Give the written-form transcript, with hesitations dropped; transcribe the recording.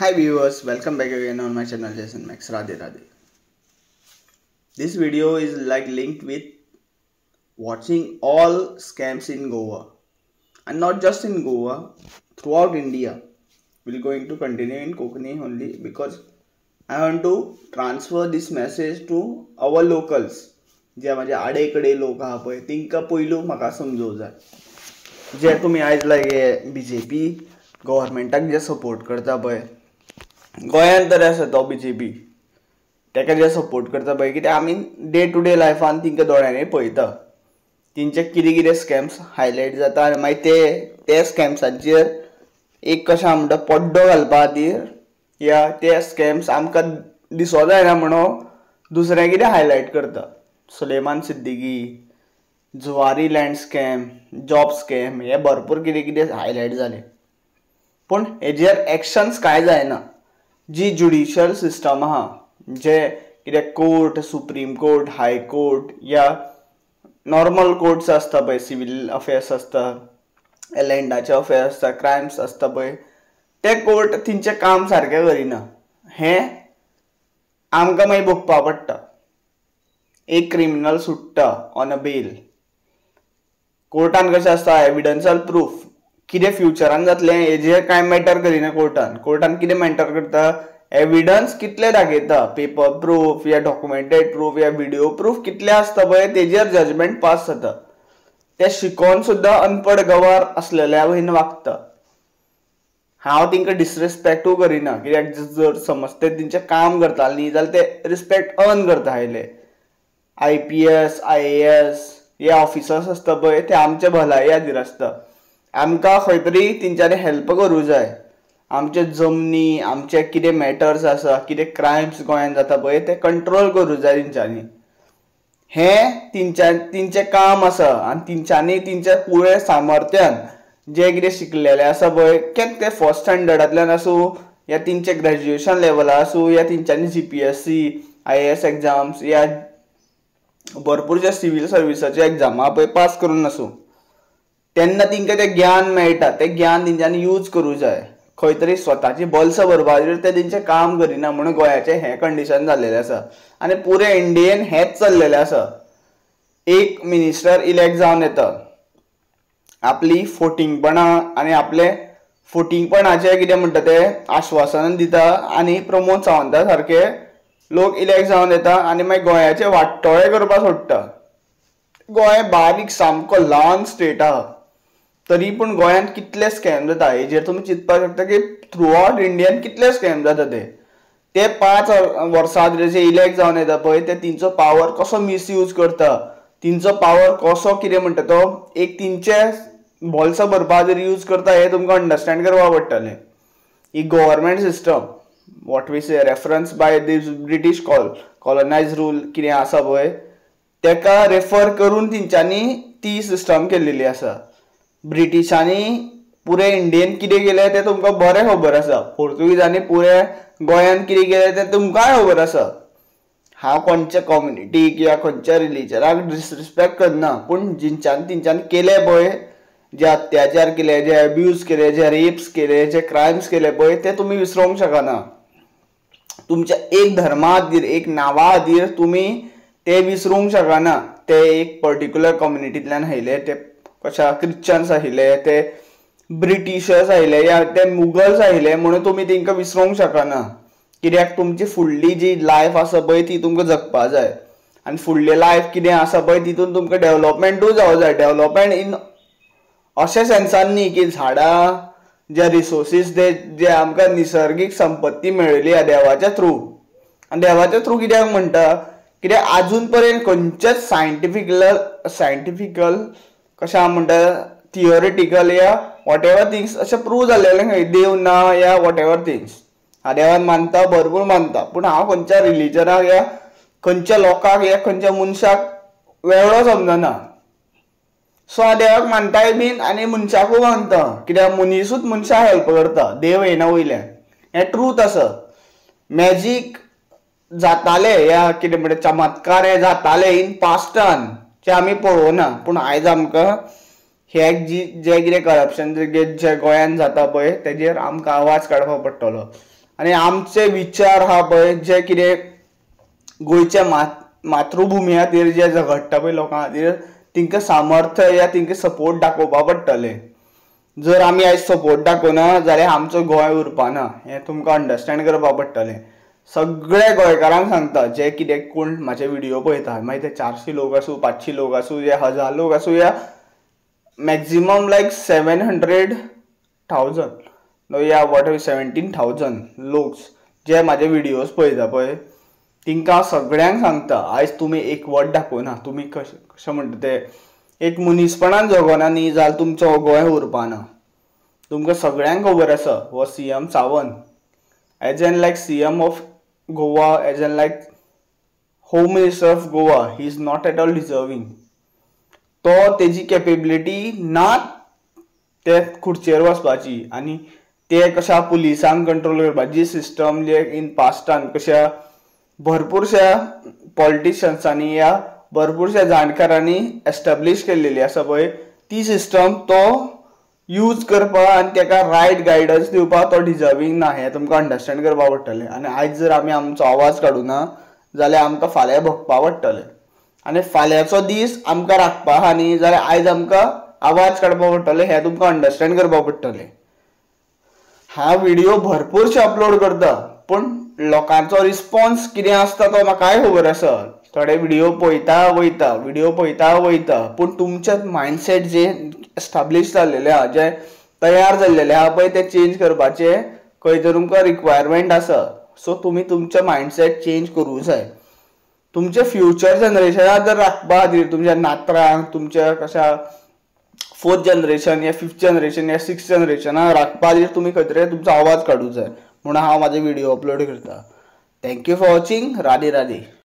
Hi viewers, welcome back again on my channel Jason Max. Radhe Radhe. This video is linked with watching all scams in Goa, and not just in Goa, throughout India. We're going to continue in Konkani only because I want to transfer this message to our locals. जे माझे आडेकडे लोक आहा पळय तिंका पयलू म्हाका समजूंक जाय. जे तुम्ही आयज बीजेपी गव्हर्मेंटाक जे सपोर्ट करता पळय, गोंयांत तरी आसा तो बीजेपी, ताका जे सपोर्ट करता पळय, कित्याक आमी डे टू डे लायफान तिंका दोळ्यांनी पळयता तिंचे कितें कितें स्कॅम्स हायलायट जाता आनी मागीर ते स्कॅम्सांचेर एक कशें म्हणटा पड्डो घालपा खातीर या ते स्कॅम्स आमकां दिसो जायना म्हणून दुसरें कितें हायलायट करता. Suleman Siddiqui, Zuari land scam, job scam, हे भरपूर कितें कितें हायलायट जालें, पूण हेजेर एक्शन्स कांय जायना. जी ज्युडिशियल सिस्टम आहा, जे कितें court, supreme court, high court या नॉर्मल कोर्ट्स आसता पळय, सिवील अफेर्स आसता, लँडाचे अफेर्स आसता, क्रायम्स आसता पळय, ते कोर्ट तिंचें काम सारकें करिना. हें आमकां मागीर भोगपा पडटा. एक क्रिमिनल सुट्टा ऑन अ बेल, कोर्टान कशें आसता एविडन्सल प्रूफ, कितें फ्युचरान जातलें हेजेर कांय मॅटर करिना. कोर्टान कितें मॅटर करता, एविडन्स कितले दाखयता, पेपर प्रूफ या डॉक्युमेंटेड प्रूफ या व्हिडिओ प्रूफ कितले आसता पळय तेजेर जजमेंट पास जाता. ते शिकोवन सुद्दां अनपड गवार आसलेल्या भशेन वागता. हांव तिंका डिसरेस्पेक्टूय करिना, कित्याक जर समज ते तेंचें काम करताले न्ही जाल्यार ते रिस्पेक्ट अर्न करता आयले. IPS, IAS हे ऑफिसर्स आसता पळय ते आमचे भलाये खातीर आसता. आमकां खंय तरी तेंच्यांनी हेल्प करूं जाय. आमचे जमनी, आमचे कितें मॅटर्स आसा, कितें क्रायम्स गोंयांत जाता पळय ते कंट्रोल करूं जाय तेंच्यांनी. हें तेंचें काम आसा आनी तेंच्यांनी तेंच्या पुराय सामर्थ्यान जे कितें शिकलेले आसा पळय, ते फर्स्ट स्टँडर्डांतल्यान आसूं या तेंचे ग्रॅज्युएशन लेवला आसूं या तेंच्यांनी GPSC, IAS एग्जाम्स या भरपूरशे सिवील सर्विसाचे एग्जामा पळय पास करून आसूं, तेन्ना तेंकां तें ज्ञान मेळटा. तें ज्ञान तेंच्यांनी यूज करूं जाय. खंय तरी स्वताची बल्स भरपाचेर ते तेंचें काम करिना म्हणून गोंयाचें हें कंडिशन जाल्लेलें आसा आनी पुरे इंडियेन हेंच चल्लेलें आसा. एक मिनिस्टर इलेक्ट जावन येता, आपली फोटिंगपणां आनी आपले फोटिंगपणाचें कितें म्हणटा तें आश्वासन दिता आनी प्रमोद सावंता सारके लोक इलेक्ट जावन येता आनी मागीर गोंयाचे वाटोळे करपा सोडटा. गोंय बारीक सामको ल्हान स्टेट आहा, तरी पूण गोंयांत कितले स्कॅम जाता हेजेर तुमी चिंतपाक शकता की थ्रू आउट इंडियान कितले स्कॅम जाता ते 5 वर्सां जे इलेक्ट जावन येता पळय ते तेंचो पावर कसो मिसयूज करता, तेंचो पावर कसो कितें म्हणटा तो एक तेंचे बोल्स भरपा खातीर यूज करता, हें तुमकां अंडरस्टँड करपा पडटलें. ही government system what we say reference by this British colonise rule कितें आसा पळय तेका रेफर करून तेंच्यांनी ती सिस्टम केल्लेली आसा. ब्रिटिशांनी पुरे इंडियेन कितें केलें तें तुमकां बरें खबर आसा. पोर्तुगीजांनी पुरे गोंयांत कितें केलें तें तुमकांय खबर आसा. हांव खंयच्या कम्युनिटीक या खंयच्या रिलीजनाक डिसरिस्पेक्ट करना, पूण तेंच्यांनी केलें पळय, जे अत्याचार केले, जे अब्यूज केले, जे रेप्स केले, जे क्रायम्स केले पळय ते तुमी विसरूंक शकना. तुमच्या एक धर्मा खातीर, एक नांवा खातीर तुमी ते विसरूंक शकना. ते एक पर्टिक्युलर कम्युनिटींतल्यान आयले, ते कशा क्रिश्चन्स आयले, ते ब्रिटिशर्स आयले या ते मुगल्स आयले म्हणून तुमी तेंकां विसरूंक शकना. कित्याक तुमची फुडली जी लायफ आसा पळय ती तुमकां जगपा जाय आनी फुडलें लायफ कितें आसा पळय तितून तुमकां डेव्हलपमेंटूय जावं जाय. डेव्हलपमेंट इन अशें सेन्सान न्ही की झाडां, जे रिसोर्सीस जे आमकां निसर्गीक संपत्ती मेळयली आ देवाच्या थ्रू, आनी देवाच्या थ्रू कित्याक म्हणटा, कित्याक आजून पर्यंत खंयचेच सायंटिफिकल कशें म्हणटा थियोरिटिकल या वॉट एवर थिंग्स अशें प्रूव जाल्लेलें खंय देव ना या वॉट एवर थिंग्स. हांव देवान मानता, भरपूर मानता, पूण हांव खंयच्या रिलीजनाक या खंयच्या लोकांक या खंयच्या मनशाक वेगळो समजना. सो हांव देवाक मानताय बीन आनी मनशाकूय मानता, कित्याक मनीसूच मनशाक हेल्प करता, देव येना वयल्यान. हें ट्रूथ आसा. मॅजीक जाताले या कितें म्हणटा चमत्कार हे जाताले इन पास्टान जे आमी पळोवना, पूण आयज आमकां हे जे कितें करप्शन जे गोंयांत जाता पळय तेजेर आमकां आवाज काडपा पडटलो. आनी आमचे विचार आहा पळय जे कितें गोंयच्या मातृभुमी खातीर जे झगडटा पळय लोकां खातीर तिंका सामर्थ्य या तिंका सपोर्ट दाखोवपा पडटलें. जर आमी आयज सपोर्ट दाखोवना जाल्यार आमचो गोंय उरपाना हें तुमकां अंडरस्टँड करपा पडटलें. सगळे गोंयकारांक सांगता जे कितें कोण म्हाजे व्हिडिओ पळयता मागीर ते 400 लोक आसूं 500 लोक आसूं या 1000 लोक आसूं या मॅक्झिमम लायक 700,000 या वॉट 17,000 लोक जे म्हाजे व्हिडिओज पळयता पळय तिंकां सगळ्यांक सांगता आयज तुमी एकवट दाखोवना तुमी कशें म्हणटा ते एक मनीसपणान जगोना न्ही जाल्यार तुमचो गोंय उरपाना. तुमकां सगळ्यांक खबर आसा हो CM Sawant as an like CM of Goa as an like home minister of Goa he is not at all deserving. तो तेजी कॅपेबिलिटी ना ते खुर्चेर वचपाची आनी ते कशा पुलिसांक कंट्रोल करपाची सिस्टम जे इन पास्टान कशा भरपूरशा पॉलिटिशियन्सांनी या भरपूरशा जाणकारांनी एस्टॅब्लिश केल्लेली आसा पळय ती सिस्टम तो यूज करपा आनी ताका रायट गायडन्स दिवपा तो डिजर्विंग ना हें तुमकां अंडरस्टँड करपा पडटलें. आनी आयज जर आमी आमचो आवाज काडूना जाल्यार आमकां फाल्यां भोगपा पडटलें. आनी फाल्यांचो दीस आमकां राखपा आहा न्ही जाल्यार आयज आमकां आवाज काडपा पडटलें हें तुमकां अंडरस्टँड करपा पडटलें. हा व्हिडिओ भरपूरशे अपलोड करता पूण लोकांचो रिस्पॉन्स कितें आसता तो म्हाकाय खबर आसा. थोडे व्हिडिओ पळयता वयता पूण तुमचें मायंडसेट जे एस्टाब्लीश जाल्लेलें आहा जे तयार जाल्लेलें आहा पळय ते चेंज करपाचे खंय तरी तुमकां रिक्वायरमेंट आसा. सो तुमी तुमचें मायंडसेट चेंज करूंक जाय. तुमचे फ्युचर जनरेशनाक जर राखपा खातीर तुमच्या नातरांक तुमच्या कशा 4th जनरेशन या 5th जनरेशन या 6th जनरेशनाक राखपा खातीर तुमी खंय तरी तुमचो आवाज काडूंक जाय म्हणून हांव म्हाजे व्हिडिओ अपलोड करता. Thank you for watching. Radhe Radhe.